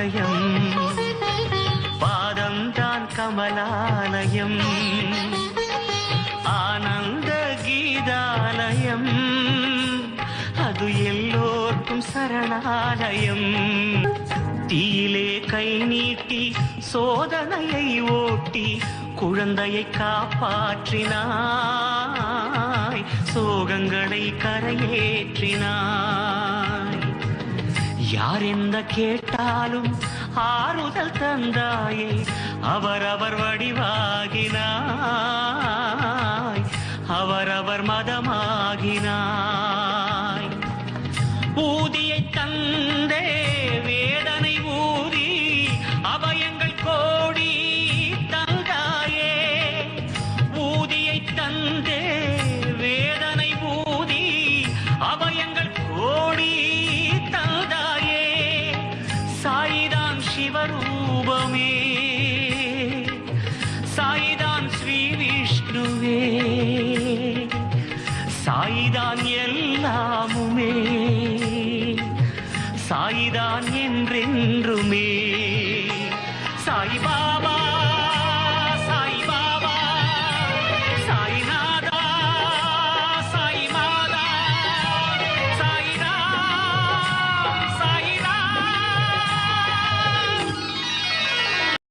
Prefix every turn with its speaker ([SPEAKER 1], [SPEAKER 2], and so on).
[SPEAKER 1] ஆலயம், பாதம்தான் கமலாலயம், ஆனந்த கீதாலயம், அது எல்லோர்க்கும் சரணாலயம். தீயிலே கை நீட்டி சோதனையை ஓட்டி குழந்தையை காப்பாற்றினாய், சோகங்களை கரையேற்றினாய். யார் என்ன கேட்டாலும் ஆறுதல் தந்தாயே, அவரவர் வடிவாகினாய், அவரவர் மதமாகினாய். ஊதியை தந்தே வேதனை ஊதி அபயங்கள் கோடி தந்தாயே, ஊதியை தந்தே வேதனை ஊதி அபயங்கள் கோடி தந்தாயே. சாயிதான் சிவரூபமே, சாயிதான் ஸ்ரீ விஷ்ணுவே, சாயிதான் எல்லாமுமே, சாயிதான் என்றென்றுமே. சாய்பா